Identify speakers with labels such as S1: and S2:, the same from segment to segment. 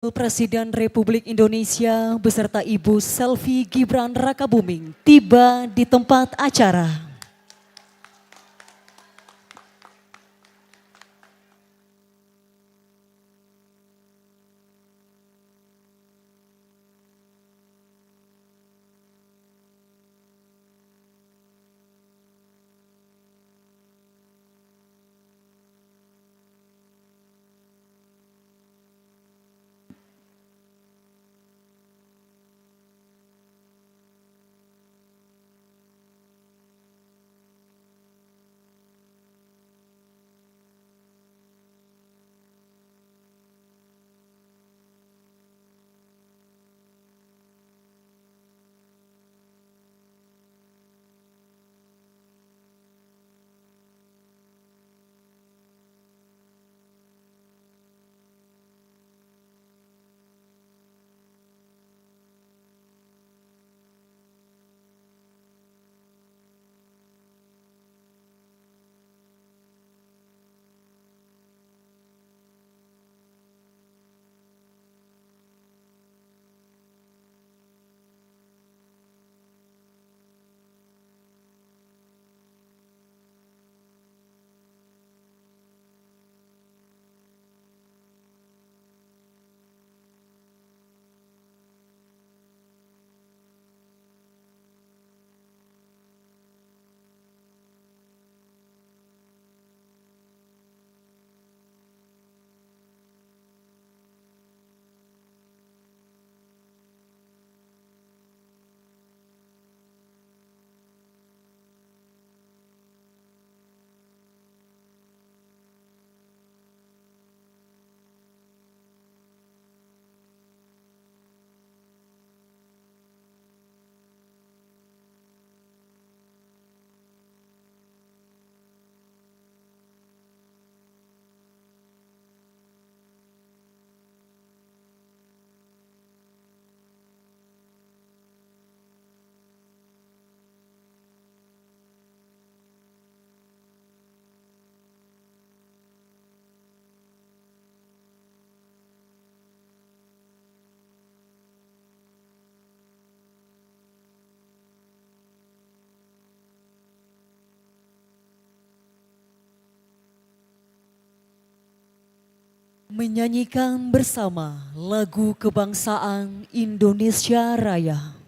S1: Presiden Republik Indonesia beserta Ibu Selvi Gibran Rakabuming tiba di tempat acara. Menyanyikan bersama lagu kebangsaan Indonesia Raya.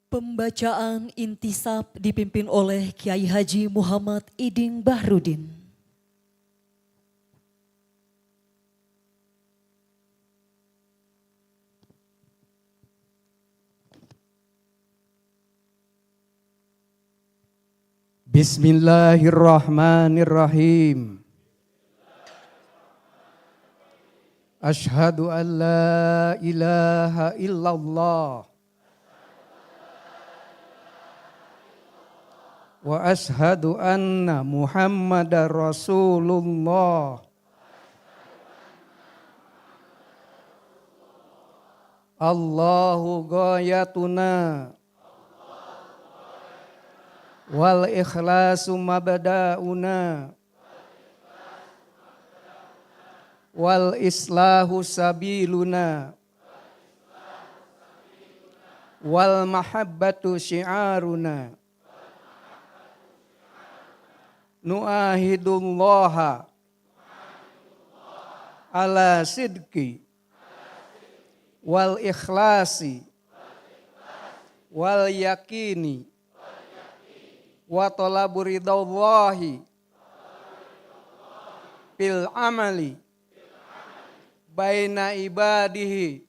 S1: Pembacaan intisab dipimpin oleh Kiai Haji Muhammad Iding Bahrudin.
S2: Bismillahirrahmanirrahim. Asyhadu an la ilaha illallah wa asyhadu anna Muhammadar Rasulullah. Allahu ghayatuna wal ikhlasu mabda'una wal islahu sabiluna wal mahabbatu syiaruna nu'ahidullaha ala sidqi wal ikhlasi wal yakini wa talabu ridallahi bil amali baina ibadihi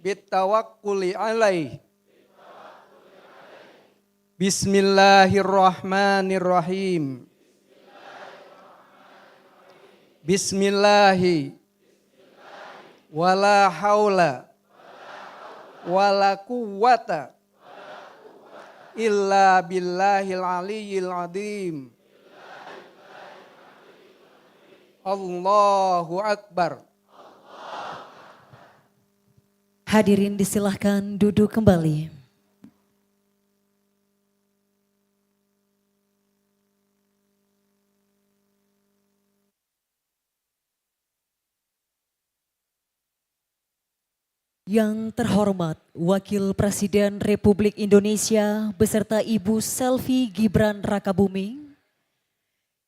S2: bitawakkuli alaih. Bismillahirrahmanirrahim. Bismillahi wala haula wala quwwata illa billahil aliyyil azim. Allahu akbar.
S1: Hadirin disilahkan duduk kembali. Yang terhormat Wakil Presiden Republik Indonesia beserta Ibu Selvi Gibran Rakabuming.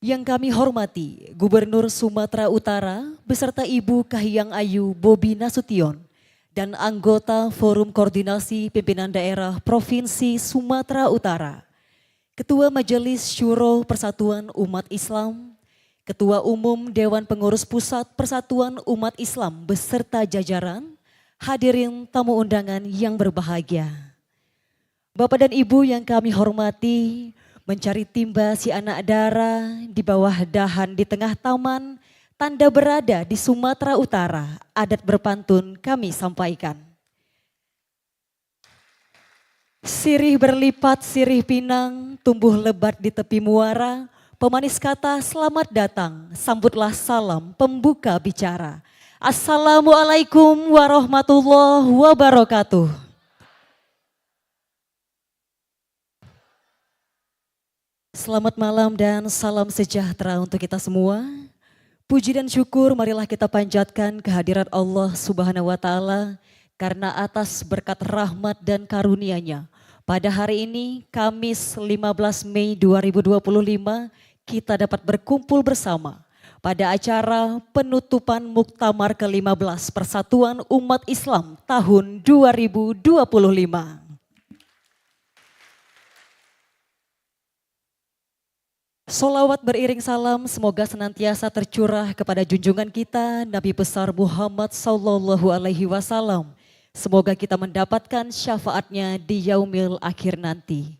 S1: Yang kami hormati Gubernur Sumatera Utara beserta Ibu Kahiyang Ayu Bobi Nasution dan anggota Forum Koordinasi Pimpinan Daerah Provinsi Sumatera Utara. Ketua Majelis Syuro Persatuan Umat Islam, Ketua Umum Dewan Pengurus Pusat Persatuan Umat Islam beserta jajaran, hadirin tamu undangan yang berbahagia. Bapak dan Ibu yang kami hormati, mencari timba si anak dara di bawah dahan di tengah taman, tanda berada di Sumatera Utara, adat berpantun kami sampaikan. Sirih berlipat, sirih pinang, tumbuh lebat di tepi muara, pemanis kata selamat datang, sambutlah salam pembuka bicara. Assalamualaikum warahmatullahi wabarakatuh. Selamat malam dan salam sejahtera untuk kita semua. Puji dan syukur marilah kita panjatkan kehadirat Allah Subhanahu wa Ta'ala karena atas berkat rahmat dan karunia-Nya. Pada hari ini Kamis 15 Mei 2025 kita dapat berkumpul bersama pada acara penutupan Muktamar ke-15 Persatuan Umat Islam tahun 2025. Solawat beriring salam semoga senantiasa tercurah kepada junjungan kita Nabi besar Muhammad Sallallahu Alaihi Wasallam. Semoga kita mendapatkan syafaatnya di yaumil akhir nanti.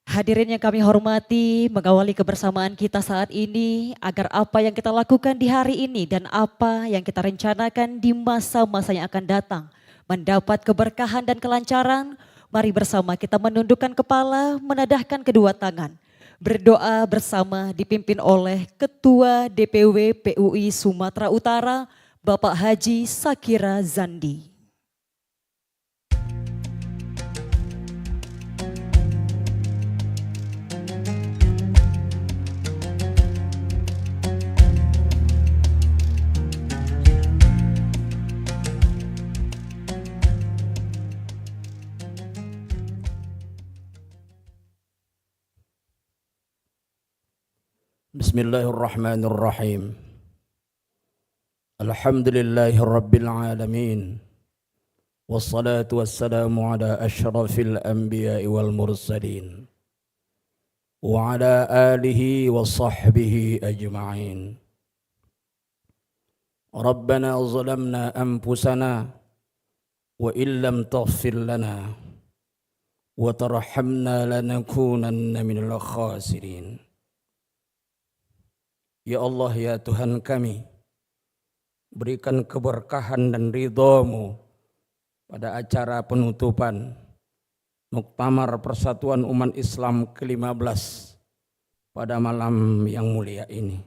S1: Hadirin yang kami hormati, mengawali kebersamaan kita saat ini agar apa yang kita lakukan di hari ini dan apa yang kita rencanakan di masa-masa yang akan datang mendapat keberkahan dan kelancaran. Mari bersama kita menundukkan kepala, menadahkan kedua tangan. Berdoa bersama dipimpin oleh Ketua DPW PUI Sumatera Utara, Bapak Haji Sakira Zandi.
S3: Bismillahirrahmanirrahim. Alhamdulillahi rabbil alamin. Wassalatu wassalamu ala ashrafil anbiya'i wal mursalin. Wa ala alihi wa sahbihi ajma'in. Rabbana zalamna anfusana wa illam taghfir lana وترحمنا لنكونن من الخاسرين. Ya Allah, ya Tuhan kami, berikan keberkahan dan ridha-Mu pada acara penutupan Muktamar Persatuan Umat Islam ke-15 pada malam yang mulia ini.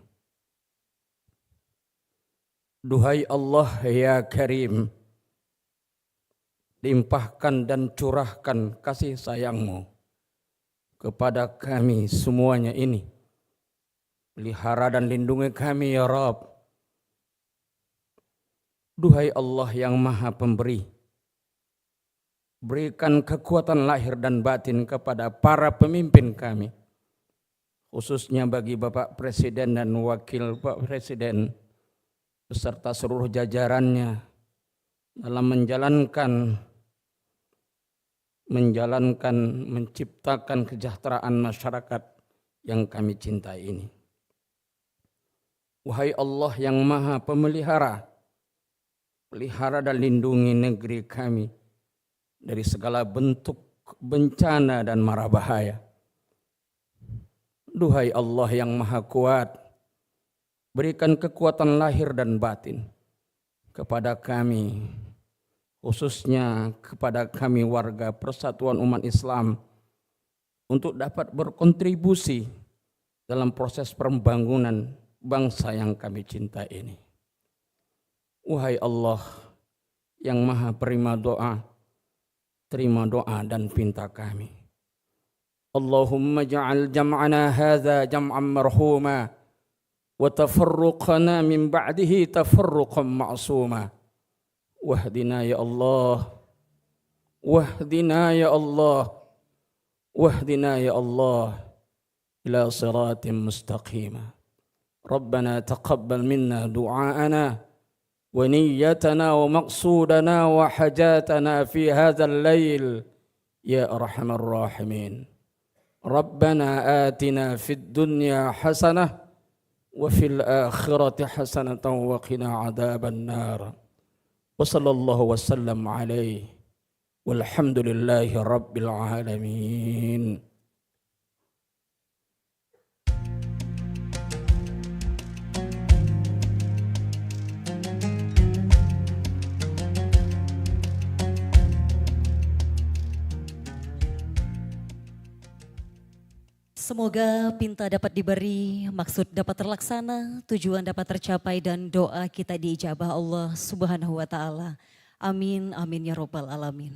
S3: Duhai Allah ya Karim, limpahkan dan curahkan kasih sayang-Mu kepada kami semuanya ini. Pelihara dan lindungi kami ya Rabb. Duhai Allah yang Maha Pemberi, berikan kekuatan lahir dan batin kepada para pemimpin kami, khususnya bagi Bapak Presiden dan Wakil Bapak Presiden beserta seluruh jajarannya dalam menciptakan kesejahteraan masyarakat yang kami cintai ini. Wahai Allah yang Maha Pemelihara, pelihara dan lindungi negeri kami dari segala bentuk bencana dan mara bahaya. Duhai Allah yang Maha Kuat, berikan kekuatan lahir dan batin kepada kami, khususnya kepada kami warga Persatuan Umat Islam, untuk dapat berkontribusi dalam proses pembangunan bangsa yang kami cintai ini. Wahai Allah yang Maha Penerima doa, terima doa dan pinta kami. Allahumma ja'al jam'ana hadza jam'an marhuma wa tafarruqana min ba'dihi tafarruqan ma'suma. Wahdina ya Allah, wahdina ya Allah, wahdina ya Allah ila siratin mustaqimah. ربنا تقبل منا دعاءنا ونيتنا ومقصودنا وحاجاتنا في هذا الليل يا أرحم الراحمين. ربنا آتنا في الدنيا حسنة وفي الآخرة حسنة وقنا عذاب النار. وصلى الله وسلم عليه والحمد لله رب العالمين.
S1: Semoga pinta dapat diberi, maksud dapat terlaksana, tujuan dapat tercapai dan doa kita diijabah Allah Subhanahu wa taala. Amin amin ya robbal alamin.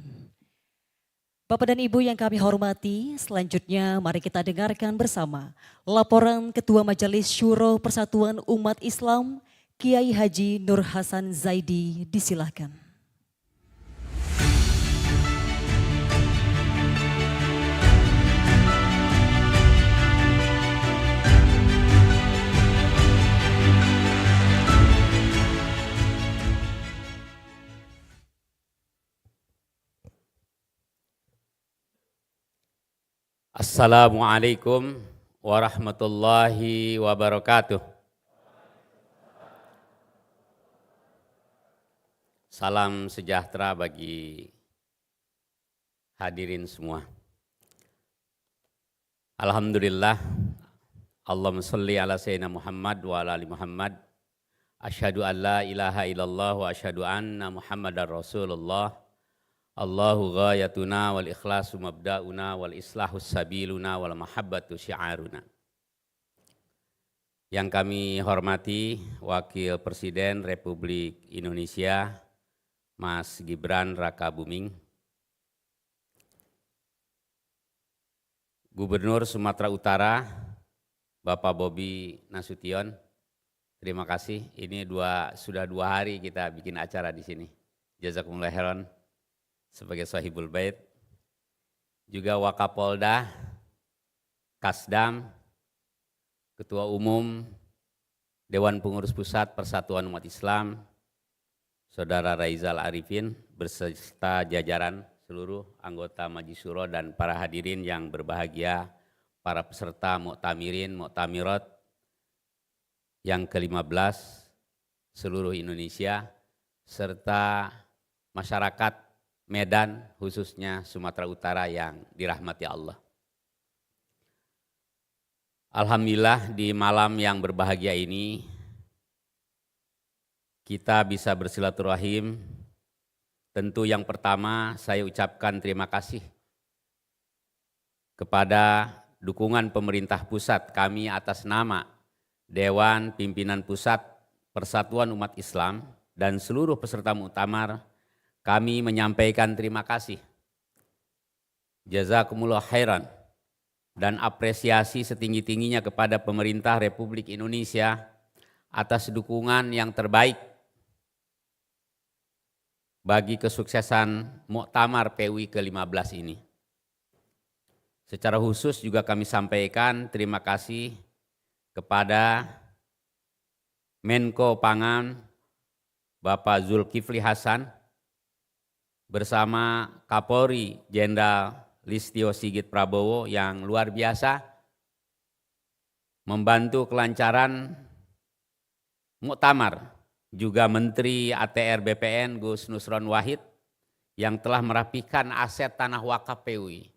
S1: Bapak dan Ibu yang kami hormati, selanjutnya mari kita dengarkan bersama laporan Ketua Majelis Syuro Persatuan Umat Islam Kiai Haji Nur Hasan Zaidi, disilahkan.
S4: Assalamualaikum warahmatullahi wabarakatuh. Salam sejahtera bagi hadirin semua. Alhamdulillah, Allahumma sholli ala sayyidina Muhammad wa ala ali Muhammad. Asyhadu an la ilaha illallah wa asyhadu anna Muhammadar Rasulullah. Allahu ghayatuna wal ikhlasu mabda'una wal islahu sabiluna wal mahabbatu syi'aruna. Yang kami hormati Wakil Presiden Republik Indonesia Mas Gibran Rakabuming, Gubernur Sumatera Utara Bapak Bobi Nasution. Terima kasih. Ini sudah 2 hari kita bikin acara di sini. Jazakumullah khairan sebagai sahibul bait. Juga Wakapolda, Kasdam, Ketua Umum Dewan Pengurus Pusat Persatuan Umat Islam, Saudara Raizal Arifin beserta jajaran seluruh anggota Majelis Syuro dan para hadirin yang berbahagia, para peserta Muktamirin, Muktamirat yang ke-15 seluruh Indonesia, serta masyarakat Medan, khususnya Sumatera Utara yang dirahmati Allah. Alhamdulillah di malam yang berbahagia ini kita bisa bersilaturahim. Tentu yang pertama saya ucapkan terima kasih kepada dukungan pemerintah pusat kami atas nama Dewan Pimpinan Pusat Persatuan Umat Islam dan seluruh peserta muktamar. Kami menyampaikan terima kasih, jazakumullah khairan, dan apresiasi setinggi-tingginya kepada pemerintah Republik Indonesia atas dukungan yang terbaik bagi kesuksesan Muktamar PUI ke-15 ini. Secara khusus juga kami sampaikan terima kasih kepada Menko Pangan Bapak Zulkifli Hasan bersama Kapolri Jenderal Listio Sigit Prabowo yang luar biasa membantu kelancaran muktamar, juga Menteri ATR BPN Gus Nusron Wahid yang telah merapikan aset tanah wakaf PUI.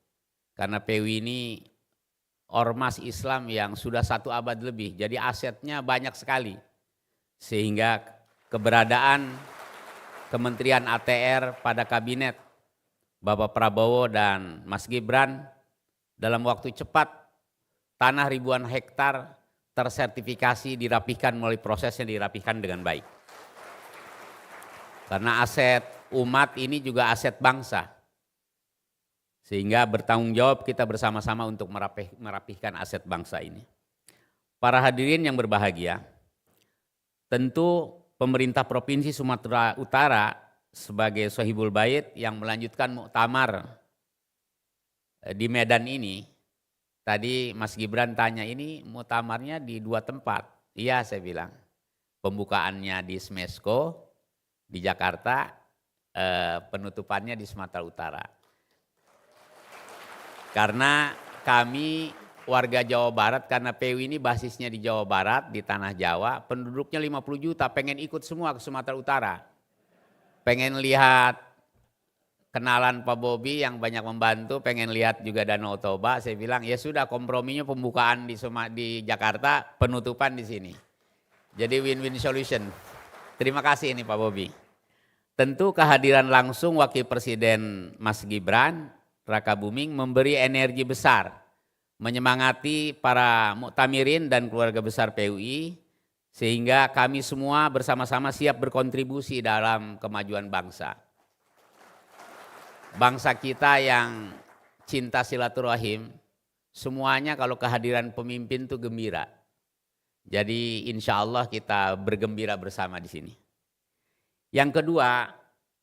S4: Karena PUI ini ormas Islam yang sudah 1 abad lebih, jadi asetnya banyak sekali. Sehingga keberadaan Kementerian ATR pada kabinet Bapak Prabowo dan Mas Gibran dalam waktu cepat tanah ribuan hektar tersertifikasi dirapihkan melalui prosesnya dirapihkan dengan baik. Karena aset umat ini juga aset bangsa. Sehingga bertanggung jawab kita bersama-sama untuk merapihkan aset bangsa ini. Para hadirin yang berbahagia, tentu pemerintah Provinsi Sumatera Utara sebagai Sohibul Bait yang melanjutkan muktamar di Medan ini. Tadi Mas Gibran tanya, ini muktamarnya di 2 tempat. Iya, saya bilang. Pembukaannya di Smesko di Jakarta, penutupannya di Sumatera Utara. Karena kami warga Jawa Barat, karena PUI ini basisnya di Jawa Barat, di tanah Jawa, penduduknya 50 juta, pengen ikut semua ke Sumatera Utara. Pengen lihat kenalan Pak Bobi yang banyak membantu, pengen lihat juga Danau Toba. Saya bilang ya sudah, komprominya pembukaan di Jakarta, penutupan di sini. Jadi win-win solution. Terima kasih ini Pak Bobi. Tentu kehadiran langsung Wakil Presiden Mas Gibran Rakabuming memberi energi besar, menyemangati para muktamirin dan keluarga besar PUI, sehingga kami semua bersama-sama siap berkontribusi dalam kemajuan bangsa. Bangsa kita yang cinta silaturahim, semuanya kalau kehadiran pemimpin itu gembira. Jadi insya Allah kita bergembira bersama di sini. Yang kedua,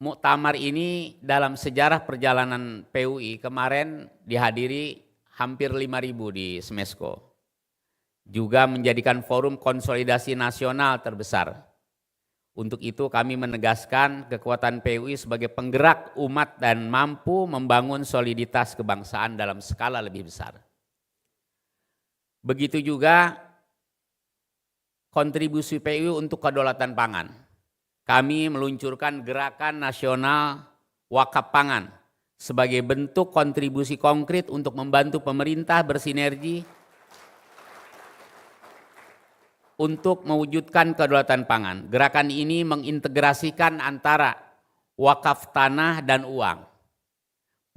S4: muktamar ini dalam sejarah perjalanan PUI kemarin dihadiri hampir 5.000 di Smesko. Juga menjadikan forum konsolidasi nasional terbesar. Untuk itu kami menegaskan kekuatan PUI sebagai penggerak umat dan mampu membangun soliditas kebangsaan dalam skala lebih besar. Begitu juga kontribusi PUI untuk kedaulatan pangan. Kami meluncurkan gerakan nasional wakaf pangan sebagai bentuk kontribusi konkret untuk membantu pemerintah bersinergi untuk mewujudkan kedaulatan pangan. Gerakan ini mengintegrasikan antara wakaf tanah dan uang,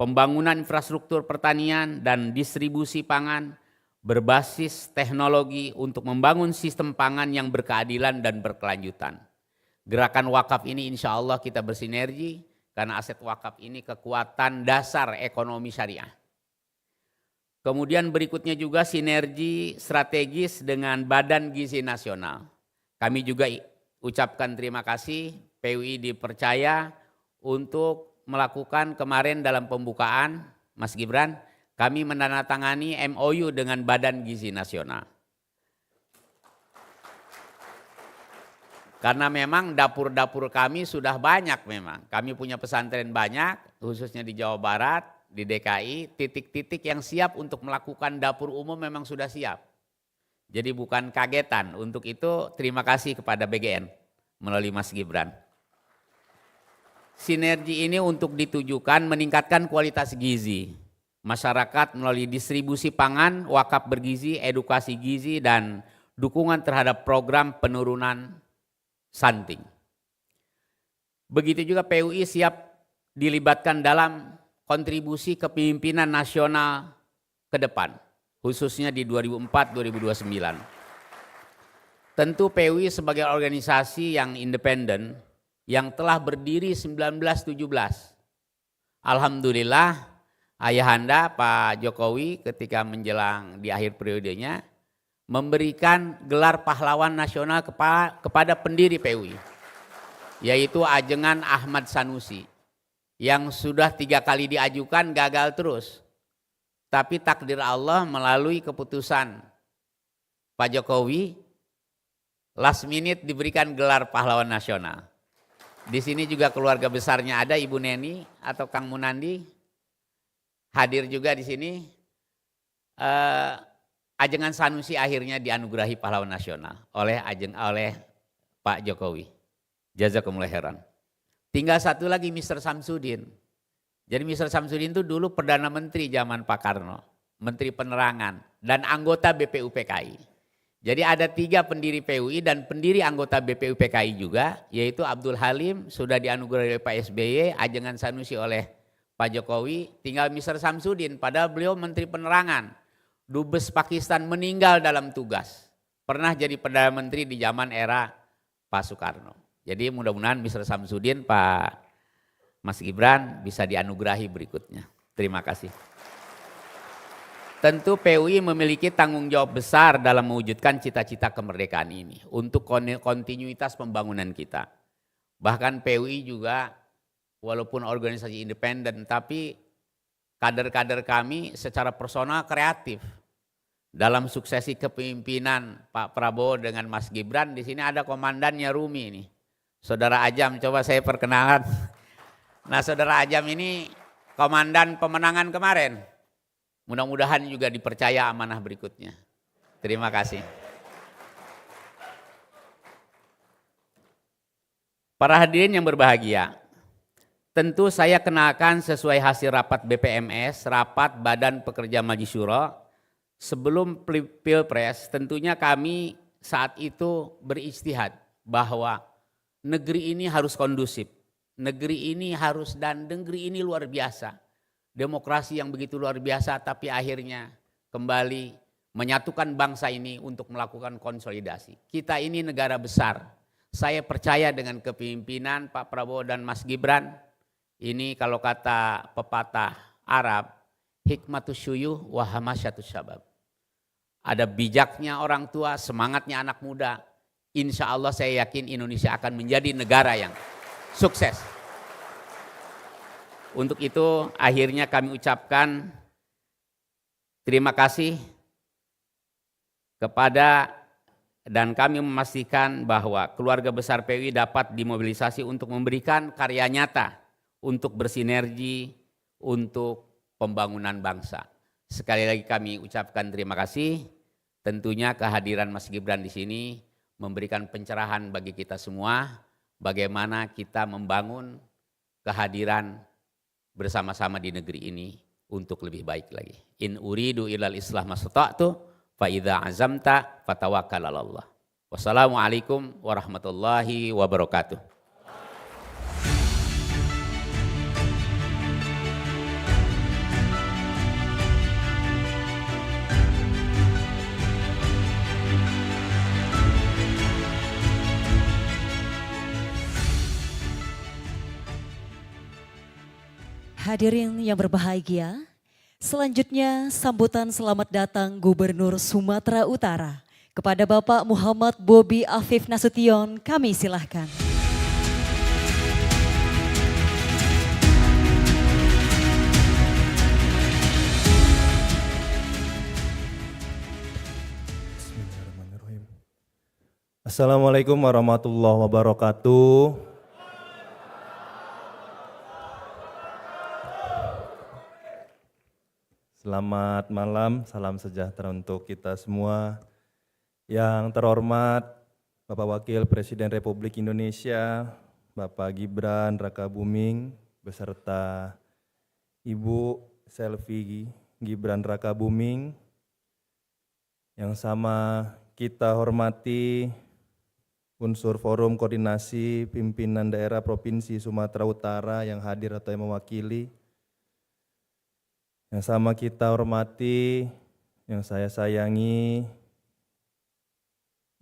S4: pembangunan infrastruktur pertanian dan distribusi pangan berbasis teknologi untuk membangun sistem pangan yang berkeadilan dan berkelanjutan. Gerakan wakaf ini insya Allah kita bersinergi karena aset wakaf ini kekuatan dasar ekonomi syariah. Kemudian berikutnya juga sinergi strategis dengan Badan Gizi Nasional. Kami juga ucapkan terima kasih PUI dipercaya untuk melakukan kemarin dalam pembukaan Mas Gibran, kami menandatangani MOU dengan Badan Gizi Nasional. Karena memang dapur-dapur kami sudah banyak memang. Kami punya pesantren banyak, khususnya di Jawa Barat, di DKI, titik-titik yang siap untuk melakukan dapur umum memang sudah siap. Jadi bukan kagetan. Untuk itu terima kasih kepada BGN melalui Mas Gibran. sinergi ini untuk ditujukan meningkatkan kualitas gizi masyarakat melalui distribusi pangan, wakaf bergizi, edukasi gizi, dan dukungan terhadap program penurunan stunting. Begitu juga PUI siap dilibatkan dalam kontribusi kepemimpinan nasional ke depan, khususnya di 2004-2029. Tentu PUI sebagai organisasi yang independen yang telah berdiri 1917. Alhamdulillah ayahanda Pak Jokowi ketika menjelang di akhir periodenya memberikan gelar pahlawan nasional kepada pendiri PUI, yaitu Ajengan Ahmad Sanusi, yang sudah 3 kali diajukan gagal terus. Tapi takdir Allah melalui keputusan Pak Jokowi, last minute diberikan gelar pahlawan nasional. Di sini juga keluarga besarnya ada, Ibu Neni atau Kang Munandi hadir juga di sini. Ajengan Sanusi akhirnya dianugerahi pahlawan nasional oleh Pak Jokowi. Jazakumullah khairan. Tinggal satu lagi Mr. Samsudin. Jadi Mr. Samsudin itu dulu Perdana Menteri zaman Pak Karno, Menteri Penerangan dan anggota BPUPKI. Jadi ada 3 pendiri PUI dan pendiri anggota BPUPKI juga, yaitu Abdul Halim sudah dianugerahi oleh Pak SBY, Ajengan Sanusi oleh Pak Jokowi, tinggal Mr. Samsudin, padahal beliau Menteri Penerangan. Dubes Pakistan meninggal dalam tugas. Pernah jadi Perdana Menteri di zaman era Pak Soekarno. Jadi mudah-mudahan Mr. Samsudin, Pak Mas Gibran bisa dianugerahi berikutnya. Terima kasih. Tentu PUI memiliki tanggung jawab besar dalam mewujudkan cita-cita kemerdekaan ini untuk kontinuitas pembangunan kita. Bahkan PUI juga walaupun organisasi independen, tapi kader-kader kami secara personal kreatif dalam suksesi kepemimpinan Pak Prabowo dengan Mas Gibran. Di sini ada komandannya Rumi ini, Saudara Ajam, coba saya perkenalkan. Nah, Saudara Ajam ini komandan pemenangan kemarin. Mudah-mudahan juga dipercaya amanah berikutnya. Terima kasih. Para hadirin yang berbahagia, tentu saya kenalkan sesuai hasil rapat BPMS, rapat Badan Pekerja Majelis Syuro, sebelum Pilpres. Tentunya kami saat itu berijtihad bahwa negeri ini harus kondusif, negeri ini harus, dan negeri ini luar biasa. Demokrasi yang begitu luar biasa, tapi akhirnya kembali menyatukan bangsa ini untuk melakukan konsolidasi. Kita ini negara besar. Saya percaya dengan kepemimpinan Pak Prabowo dan Mas Gibran. Ini kalau kata pepatah Arab, hikmatus syuyuh wa hamasyatus syabab. Ada bijaknya orang tua, semangatnya anak muda. Insya Allah saya yakin Indonesia akan menjadi negara yang sukses. Untuk itu akhirnya kami ucapkan terima kasih kepada, dan kami memastikan bahwa keluarga besar PUI dapat dimobilisasi untuk memberikan karya nyata untuk bersinergi untuk pembangunan bangsa. Sekali lagi kami ucapkan terima kasih. Tentunya kehadiran Mas Gibran di sini memberikan pencerahan bagi kita semua bagaimana kita membangun kehadiran bersama-sama di negeri ini untuk lebih baik lagi. In uridu ilal islah mastata'tu fa idza azamta fatawakkal 'alallah. Wassalamualaikum warahmatullahi wabarakatuh.
S1: Hadirin yang berbahagia, selanjutnya sambutan selamat datang Gubernur Sumatera Utara kepada Bapak Muhammad Bobi Afif Nasution, kami silahkan.
S5: Bismillahirrahmanirrahim. Assalamualaikum warahmatullahi wabarakatuh. Selamat malam, salam sejahtera untuk kita semua. Yang terhormat Bapak Wakil Presiden Republik Indonesia, Bapak Gibran Rakabuming beserta Ibu Selvi Gibran Rakabuming, yang sama kita hormati unsur Forum Koordinasi Pimpinan Daerah Provinsi Sumatera Utara yang hadir atau yang mewakili, yang sama kita hormati, yang saya sayangi,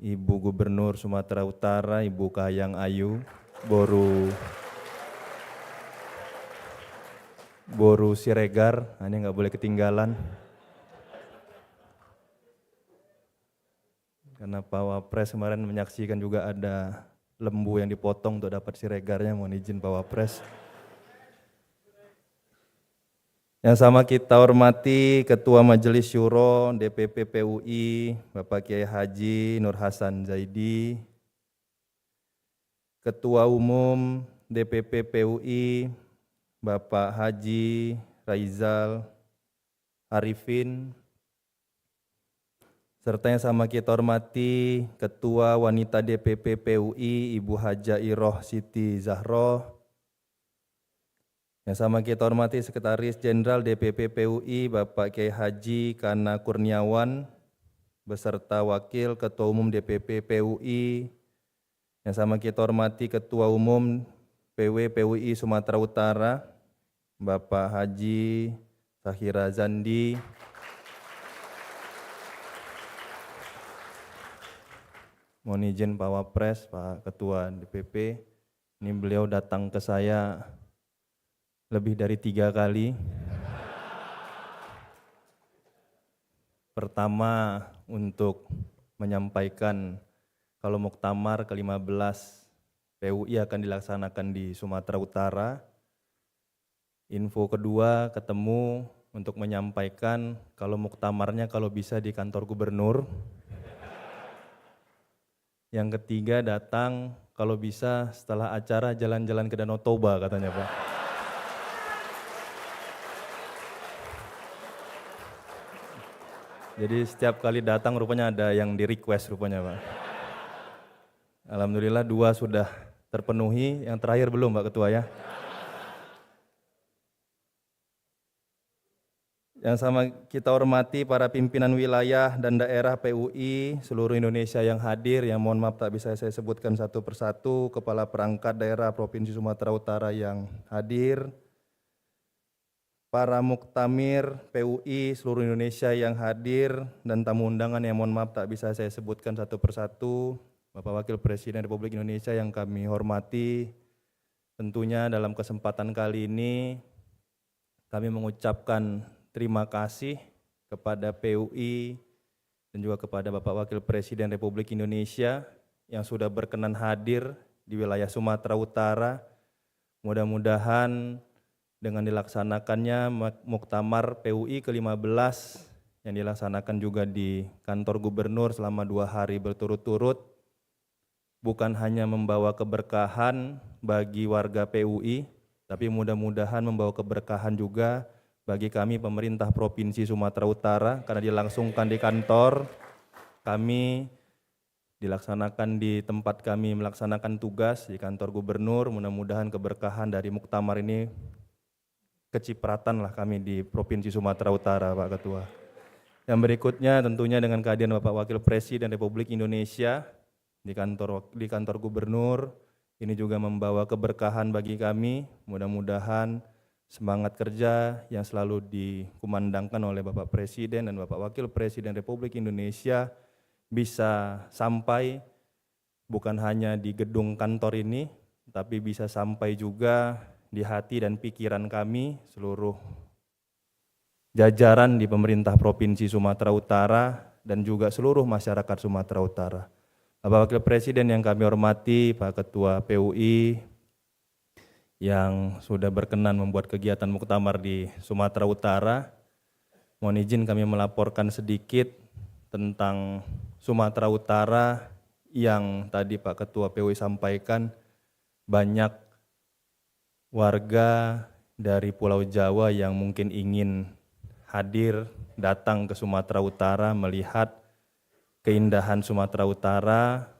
S5: Ibu Gubernur Sumatera Utara, Ibu Kahiyang Ayu, Boru Siregar, ini nggak boleh ketinggalan. Karena Pak Wapres kemarin menyaksikan juga ada lembu yang dipotong untuk dapat Siregarnya, mohon izin Pak Wapres. Yang sama kita hormati Ketua Majelis Syuro DPP PUI, Bapak Kiai Haji Nur Hasan Zaidi, Ketua Umum DPP PUI, Bapak Haji Raizal Arifin, serta yang sama kita hormati Ketua Wanita DPP PUI, Ibu Haja Iroh Siti Zahroh, yang sama kita hormati Sekretaris Jenderal DPP PUI, Bapak Kiai Haji Kana Kurniawan, beserta Wakil Ketua Umum DPP PUI, yang sama kita hormati Ketua Umum PW PUI Sumatera Utara, Bapak Haji Sahira Zandi, mohon izin Pak Wapres, Pak Ketua DPP, ini beliau datang ke saya lebih dari 3 kali. Pertama untuk menyampaikan kalau muktamar ke-15 PUI akan dilaksanakan di Sumatera Utara. Info kedua ketemu untuk menyampaikan kalau muktamarnya kalau bisa di kantor gubernur. Yang ketiga datang kalau bisa setelah acara jalan-jalan ke Danau Toba katanya Pak. Jadi setiap kali datang rupanya ada yang di request rupanya Pak. Alhamdulillah 2 sudah terpenuhi, yang terakhir belum Pak Ketua ya. Yang sama kita hormati para pimpinan wilayah dan daerah PUI seluruh Indonesia yang hadir, yang mohon maaf tak bisa saya sebutkan satu persatu, kepala perangkat daerah Provinsi Sumatera Utara yang hadir, para muktamir PUI seluruh Indonesia yang hadir, dan tamu undangan yang mohon maaf tak bisa saya sebutkan satu persatu, Bapak Wakil Presiden Republik Indonesia yang kami hormati. Tentunya dalam kesempatan kali ini kami mengucapkan terima kasih kepada PUI dan juga kepada Bapak Wakil Presiden Republik Indonesia yang sudah berkenan hadir di wilayah Sumatera Utara. Mudah-mudahan dengan dilaksanakannya muktamar PUI ke-15 yang dilaksanakan juga di kantor gubernur selama 2 hari berturut-turut, bukan hanya membawa keberkahan bagi warga PUI, tapi mudah-mudahan membawa keberkahan juga bagi kami pemerintah Provinsi Sumatera Utara, karena dilangsungkan di kantor kami, dilaksanakan di tempat kami melaksanakan tugas di kantor gubernur. Mudah-mudahan keberkahan dari muktamar ini kecipratan lah kami di Provinsi Sumatera Utara Pak Ketua. Yang berikutnya tentunya dengan kehadiran Bapak Wakil Presiden Republik Indonesia di kantor gubernur, ini juga membawa keberkahan bagi kami. Mudah-mudahan semangat kerja yang selalu dikumandangkan oleh Bapak Presiden dan Bapak Wakil Presiden Republik Indonesia bisa sampai bukan hanya di gedung kantor ini, tapi bisa sampai juga di hati dan pikiran kami seluruh jajaran di pemerintah Provinsi Sumatera Utara dan juga seluruh masyarakat Sumatera Utara. Bapak Wakil Presiden yang kami hormati, Pak Ketua PUI yang sudah berkenan membuat kegiatan muktamar di Sumatera Utara. Mohon izin kami melaporkan sedikit tentang Sumatera Utara yang tadi Pak Ketua PUI sampaikan, banyak warga dari Pulau Jawa yang mungkin ingin hadir datang ke Sumatera Utara melihat keindahan Sumatera Utara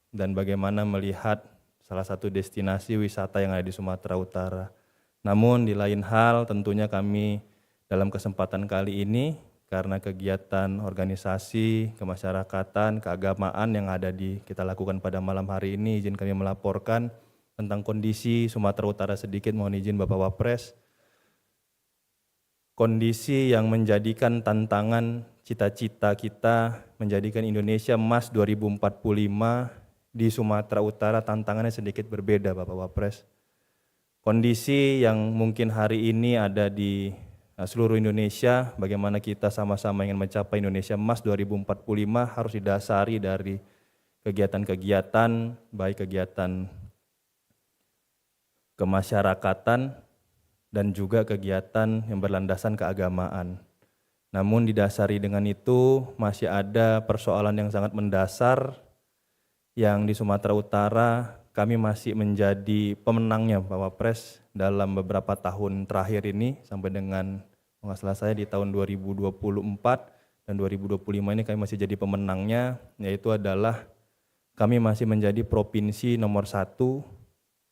S5: dan bagaimana melihat salah satu destinasi wisata yang ada di Sumatera Utara. Namun di lain hal tentunya kami dalam kesempatan kali ini karena kegiatan organisasi, kemasyarakatan, keagamaan yang kita lakukan pada malam hari ini, izin kami melaporkan tentang kondisi Sumatera Utara sedikit, mohon izin Bapak Wapres. Kondisi yang menjadikan tantangan cita-cita kita menjadikan Indonesia Emas 2045 di Sumatera Utara tantangannya sedikit berbeda Bapak Wapres. Kondisi yang mungkin hari ini ada di seluruh Indonesia, bagaimana kita sama-sama ingin mencapai Indonesia Emas 2045 harus didasari dari kegiatan-kegiatan, baik kegiatan kemasyarakatan dan juga kegiatan yang berlandasan keagamaan. Namun didasari dengan itu masih ada persoalan yang sangat mendasar yang di Sumatera Utara kami masih menjadi pemenangnya Pak Wapres dalam beberapa tahun terakhir ini sampai dengan nggak salah saya di tahun 2024 dan 2025 ini kami masih jadi pemenangnya, yaitu adalah kami masih menjadi provinsi nomor 1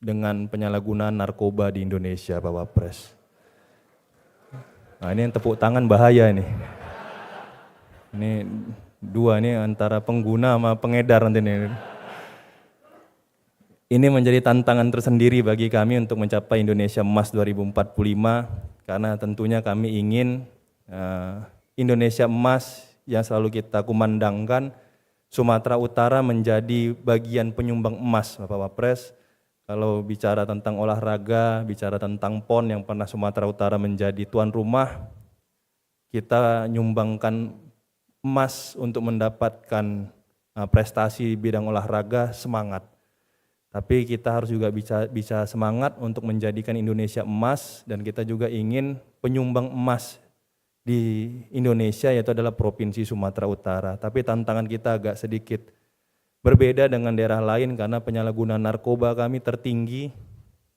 S5: dengan penyalahgunaan narkoba di Indonesia Pak Wapres. Nah ini yang tepuk tangan bahaya ini. Ini dua ini antara pengguna sama pengedar nanti nih. Ini menjadi tantangan tersendiri bagi kami untuk mencapai Indonesia Emas 2045 karena tentunya kami ingin Indonesia Emas yang selalu kita kumandangkan, Sumatera Utara menjadi bagian penyumbang emas Bapak Wapres. Kalau bicara tentang olahraga, bicara tentang PON yang pernah Sumatera Utara menjadi tuan rumah, kita nyumbangkan emas untuk mendapatkan prestasi bidang olahraga, semangat. Tapi kita harus juga bisa semangat untuk menjadikan Indonesia emas dan kita juga ingin penyumbang emas di Indonesia yaitu adalah Provinsi Sumatera Utara. Tapi tantangan kita agak sedikit berbeda dengan daerah lain karena penyalahgunaan narkoba kami tertinggi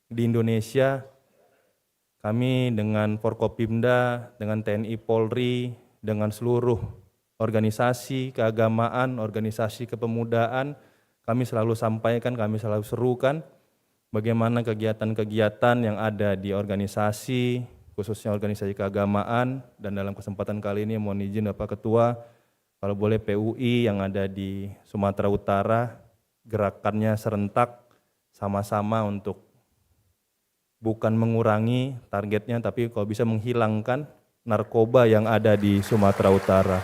S5: di Indonesia. Kami dengan Forkopimda, dengan TNI Polri, dengan seluruh organisasi keagamaan, organisasi kepemudaan, kami selalu sampaikan, kami selalu serukan bagaimana kegiatan-kegiatan yang ada di organisasi, khususnya organisasi keagamaan, dan dalam kesempatan kali ini mohon izin Bapak Ketua, kalau boleh PUI yang ada di Sumatera Utara, gerakannya serentak sama-sama untuk bukan mengurangi targetnya, tapi kalau bisa menghilangkan narkoba yang ada di Sumatera Utara.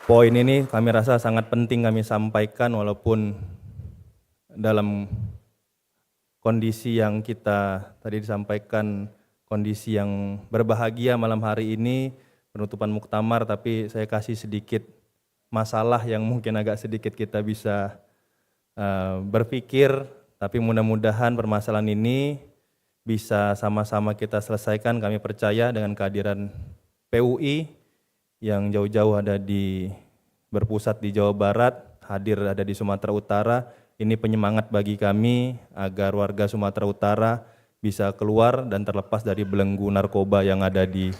S5: Poin ini kami rasa sangat penting kami sampaikan walaupun dalam kondisi yang kita tadi disampaikan, kondisi yang berbahagia malam hari ini, penutupan muktamar, tapi saya kasih sedikit masalah yang mungkin agak sedikit kita bisa berpikir, tapi mudah-mudahan permasalahan ini bisa sama-sama kita selesaikan. Kami percaya dengan kehadiran PUI yang jauh-jauh berpusat di Jawa Barat, hadir ada di Sumatera Utara, ini penyemangat bagi kami agar warga Sumatera Utara bisa keluar dan terlepas dari belenggu narkoba yang ada di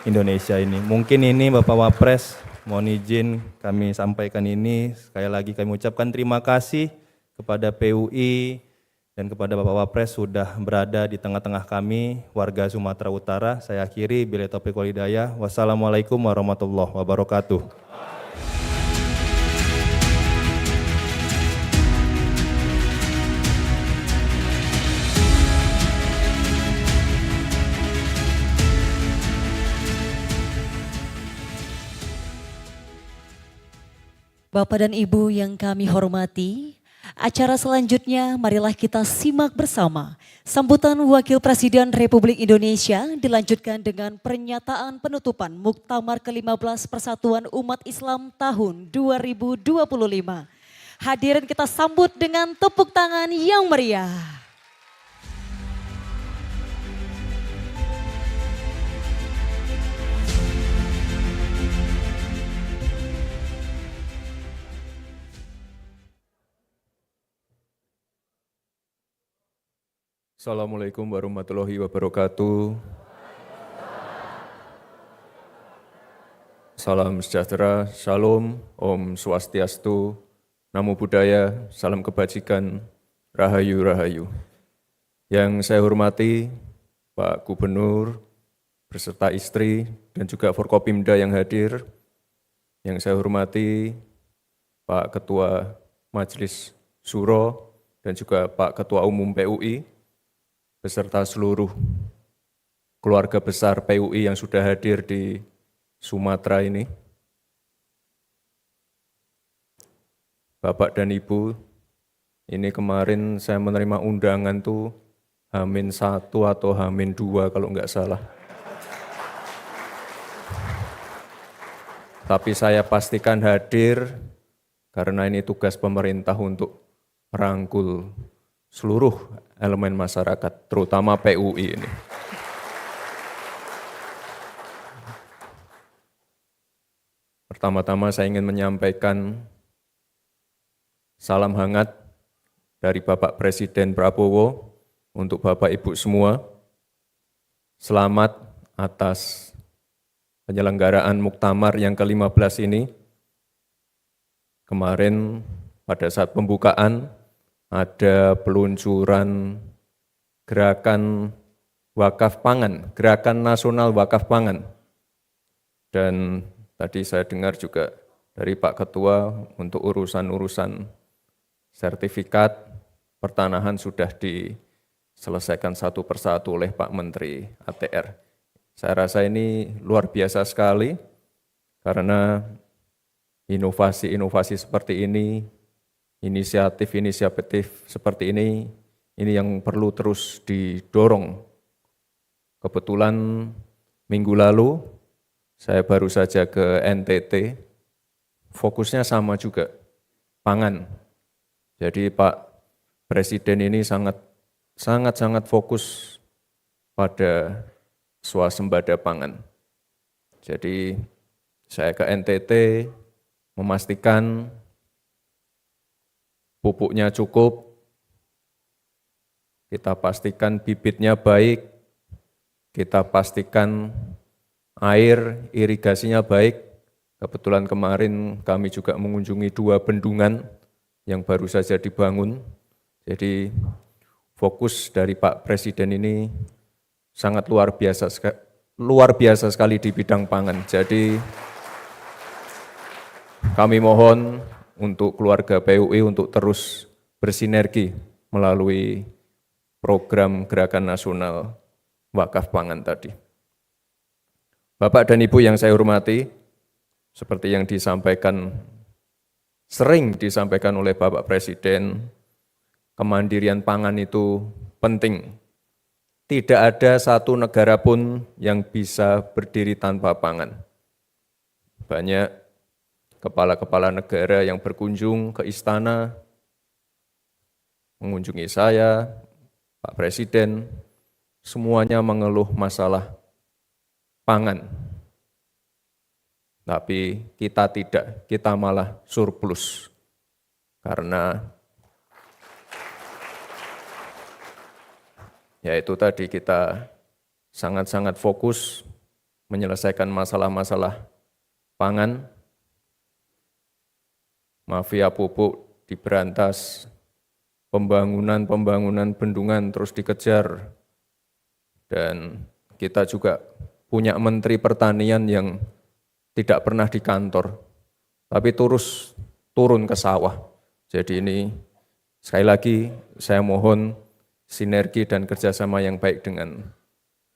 S5: Indonesia ini. Mungkin ini Bapak Wapres, mohon izin kami sampaikan ini. Sekali lagi kami ucapkan terima kasih kepada PUI dan kepada Bapak Wapres sudah berada di tengah-tengah kami, warga Sumatera Utara. Saya akhiri, billahi taufiq wal hidayah. Wassalamualaikum warahmatullahi wabarakatuh.
S1: Bapak dan Ibu yang kami hormati, acara selanjutnya marilah kita simak bersama. Sambutan Wakil Presiden Republik Indonesia dilanjutkan dengan pernyataan penutupan Muktamar ke-15 Persatuan Umat Islam tahun 2025. Hadirin kita sambut dengan tepuk tangan yang meriah.
S6: Assalamualaikum warahmatullahi wabarakatuh. Salam sejahtera, Shalom, Om Swastiastu, Namo Buddhaya, salam kebajikan, Rahayu Rahayu. Yang saya hormati Pak Gubernur beserta istri dan juga Forkopimda yang hadir. Yang saya hormati Pak Ketua Majelis Suro dan juga Pak Ketua Umum PUI beserta seluruh keluarga besar PUI yang sudah hadir di Sumatera ini. Bapak dan Ibu, ini kemarin saya menerima undangan tuh H-1 atau H-2 kalau nggak salah. Tapi saya pastikan hadir karena ini tugas pemerintah untuk merangkul seluruh elemen masyarakat, terutama PUI ini. Pertama-tama saya ingin menyampaikan salam hangat dari Bapak Presiden Prabowo untuk Bapak Ibu semua. Selamat atas penyelenggaraan Muktamar yang ke-15 ini. Kemarin pada saat pembukaan ada peluncuran gerakan wakaf pangan, gerakan nasional wakaf pangan. Dan tadi saya dengar juga dari Pak Ketua untuk urusan-urusan sertifikat pertanahan sudah diselesaikan satu persatu oleh Pak Menteri ATR. Saya rasa ini luar biasa sekali karena inovasi-inovasi seperti ini, inisiatif-inisiatif seperti ini yang perlu terus didorong. Kebetulan minggu lalu saya baru saja ke NTT, fokusnya sama juga, pangan. Jadi Pak Presiden ini sangat fokus pada swasembada pangan. Jadi saya ke NTT memastikan pupuknya cukup, kita pastikan bibitnya baik, kita pastikan air irigasinya baik. Kebetulan kemarin kami juga mengunjungi 2 bendungan yang baru saja dibangun. Jadi fokus dari Pak Presiden ini sangat luar biasa sekali di bidang pangan. Jadi kami mohon untuk keluarga PUI untuk terus bersinergi melalui program Gerakan Nasional Wakaf Pangan tadi. Bapak dan Ibu yang saya hormati, seperti yang sering disampaikan oleh Bapak Presiden, kemandirian pangan itu penting. Tidak ada satu negara pun yang bisa berdiri tanpa pangan. Banyak kepala-kepala negara yang berkunjung ke istana, mengunjungi saya, Pak Presiden, semuanya mengeluh masalah pangan. Tapi kita tidak, kita malah surplus. Karena yaitu tadi kita sangat fokus menyelesaikan masalah-masalah pangan, mafia pupuk diberantas, pembangunan bendungan terus dikejar, dan kita juga punya Menteri Pertanian yang tidak pernah di kantor, tapi terus turun ke sawah. Jadi ini sekali lagi saya mohon sinergi dan kerjasama yang baik dengan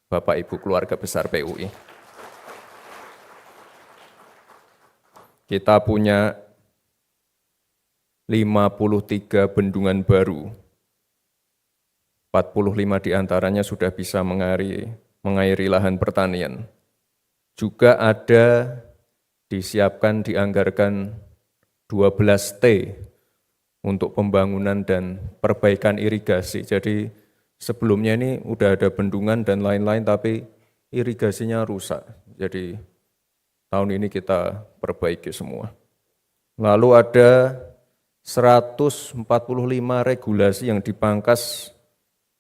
S6: Bapak Ibu keluarga besar PUI. Kita punya 53 bendungan baru, 45 diantaranya sudah bisa mengairi lahan pertanian. Juga ada disiapkan, dianggarkan 12T untuk pembangunan dan perbaikan irigasi. Jadi sebelumnya ini udah ada bendungan dan lain-lain tapi irigasinya rusak. Jadi tahun ini kita perbaiki semua. Lalu ada 145 regulasi yang dipangkas,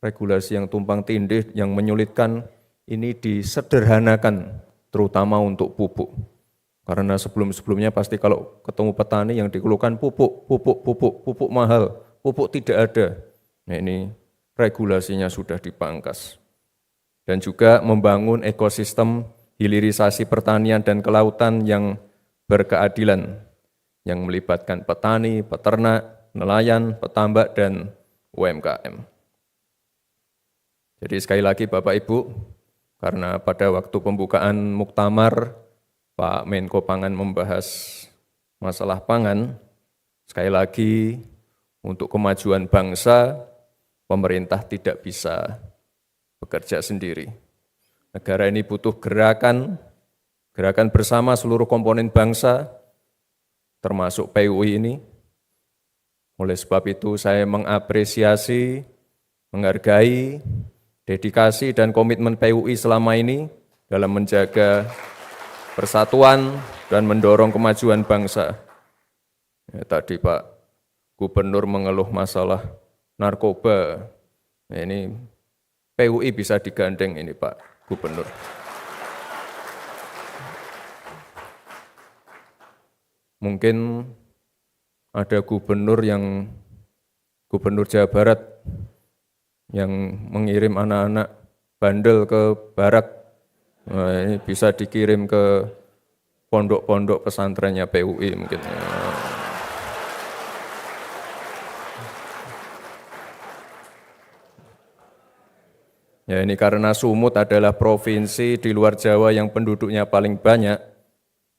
S6: regulasi yang tumpang tindih, yang menyulitkan, ini disederhanakan, terutama untuk pupuk. Karena sebelum-sebelumnya pasti kalau ketemu petani yang dikeluhkan pupuk mahal, pupuk tidak ada. Nah ini regulasinya sudah dipangkas. Dan juga membangun ekosistem hilirisasi pertanian dan kelautan yang berkeadilan, yang melibatkan petani, peternak, nelayan, petambak, dan UMKM. Jadi sekali lagi Bapak Ibu, karena pada waktu pembukaan muktamar, Pak Menko Pangan membahas masalah pangan, sekali lagi untuk kemajuan bangsa, pemerintah tidak bisa bekerja sendiri. Negara ini butuh gerakan bersama seluruh komponen bangsa, termasuk PUI ini. Oleh sebab itu saya mengapresiasi, menghargai dedikasi dan komitmen PUI selama ini dalam menjaga persatuan dan mendorong kemajuan bangsa. Ya, tadi Pak Gubernur mengeluh masalah narkoba. Nah, ini PUI bisa digandeng ini Pak Gubernur. Mungkin ada gubernur Jawa Barat yang mengirim anak-anak bandel ke barak. Nah, ini bisa dikirim ke pondok-pondok pesantrennya PUI mungkin. Ya ini karena Sumut adalah provinsi di luar Jawa yang penduduknya paling banyak.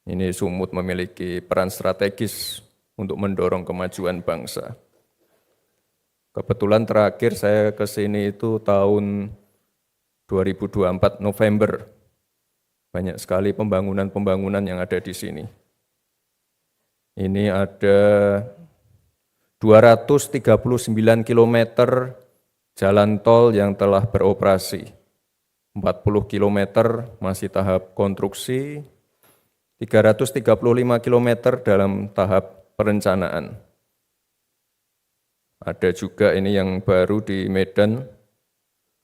S6: Ini Sumut memiliki peran strategis untuk mendorong kemajuan bangsa. Kebetulan terakhir saya ke sini itu tahun 2024 November. Banyak sekali pembangunan yang ada di sini. Ini ada 239 km jalan tol yang telah beroperasi. 40 km masih tahap konstruksi, 335 km dalam tahap perencanaan. Ada juga ini yang baru di Medan,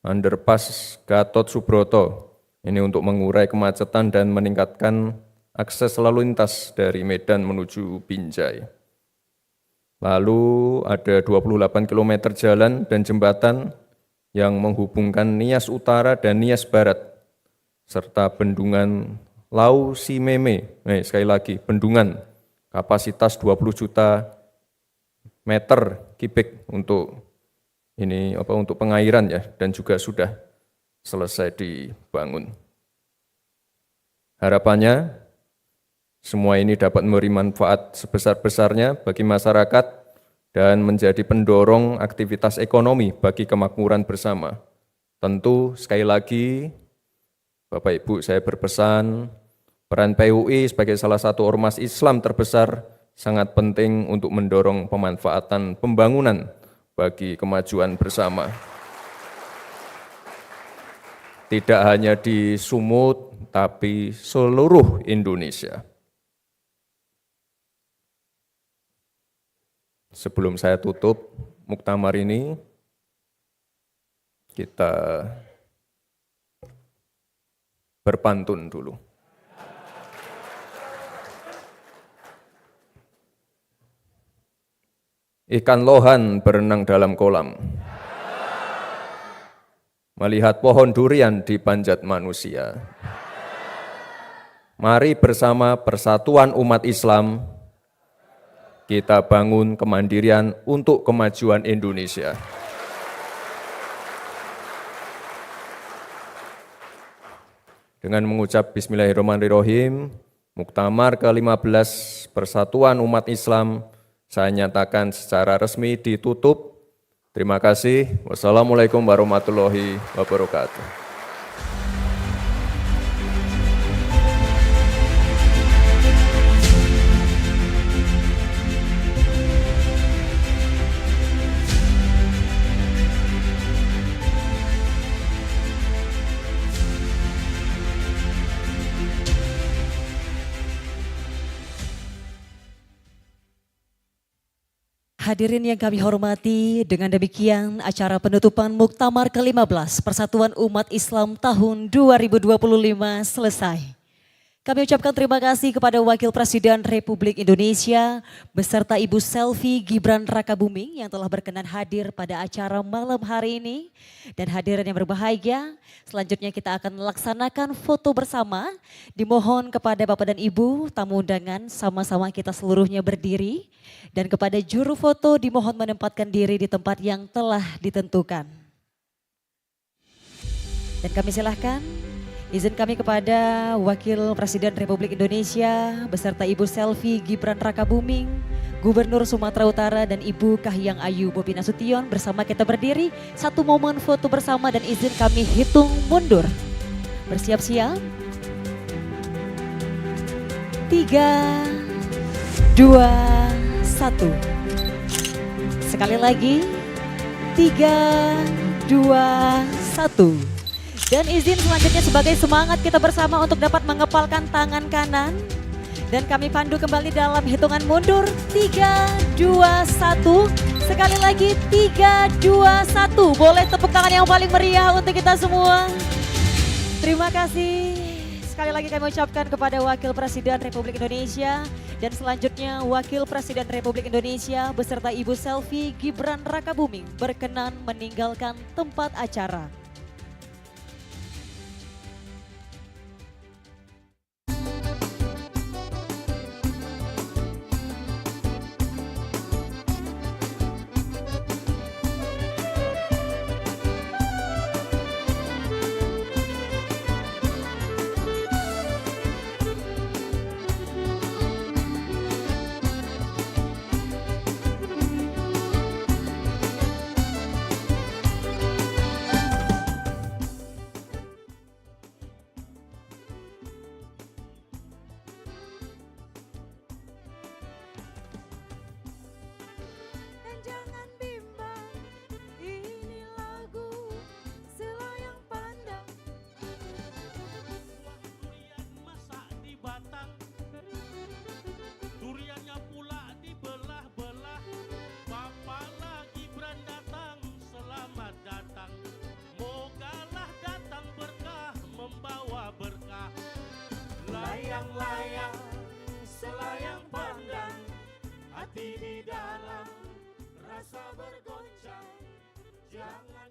S6: Underpass Gatot Subroto. Ini untuk mengurai kemacetan dan meningkatkan akses lalu lintas dari Medan menuju Binjai. Lalu ada 28 km jalan dan jembatan yang menghubungkan Nias Utara dan Nias Barat, serta bendungan Lau Simeme. Sekali lagi, bendungan kapasitas 20 juta meter kubik untuk pengairan ya, dan juga sudah selesai dibangun. Harapannya semua ini dapat memberi manfaat sebesar-besarnya bagi masyarakat dan menjadi pendorong aktivitas ekonomi bagi kemakmuran bersama. Tentu sekali lagi Bapak Ibu saya berpesan, peran PUI sebagai salah satu ormas Islam terbesar sangat penting untuk mendorong pemanfaatan pembangunan bagi kemajuan bersama. Tidak hanya di Sumut, tapi seluruh Indonesia. Sebelum saya tutup muktamar ini, kita berpantun dulu. Ikan lohan berenang dalam kolam, melihat pohon durian dipanjat manusia. Mari bersama persatuan umat Islam, kita bangun kemandirian untuk kemajuan Indonesia. Dengan mengucap Bismillahirrahmanirrahim, Muktamar ke-15 Persatuan Umat Islam saya nyatakan secara resmi ditutup. Terima kasih. Wassalamualaikum warahmatullahi wabarakatuh.
S1: Hadirin yang kami hormati, dengan demikian acara penutupan Muktamar ke-15 Persatuan Umat Islam tahun 2025 selesai. Kami ucapkan terima kasih kepada Wakil Presiden Republik Indonesia beserta Ibu Selvi Gibran Rakabuming yang telah berkenan hadir pada acara malam hari ini. Dan hadirin yang berbahagia, selanjutnya kita akan melaksanakan foto bersama. Dimohon kepada Bapak dan Ibu tamu undangan sama-sama kita seluruhnya berdiri. Dan kepada juru foto dimohon menempatkan diri di tempat yang telah ditentukan. Dan kami silahkan. Izin kami kepada Wakil Presiden Republik Indonesia beserta Ibu Selvi Gibran Rakabuming, Gubernur Sumatera Utara dan Ibu Kahiyang Ayu Bobi Nasution bersama kita berdiri. Satu momen foto bersama dan izin kami hitung mundur. Bersiap-siap. 3, 2, 1. Sekali lagi. 3, 2, 1. Dan izin selanjutnya sebagai semangat kita bersama untuk dapat mengepalkan tangan kanan. Dan kami pandu kembali dalam hitungan mundur. 3, 2, 1. Sekali lagi 3, 2, 1. Boleh tepuk tangan yang paling meriah untuk kita semua. Terima kasih. Sekali lagi kami ucapkan kepada Wakil Presiden Republik Indonesia. Dan selanjutnya Wakil Presiden Republik Indonesia beserta Ibu Selvi Gibran Rakabuming berkenan meninggalkan tempat acara.
S7: Jangan bimbang, ini lagu selayang pandang.
S8: Durian masak di batang, duriannya pula dibelah-belah. Bapak lagi Gibran datang, selamat datang. Mogalah datang berkah, membawa berkah. Layang-layang, selayang pandang, hati di dalam rasa bergoncang, jangan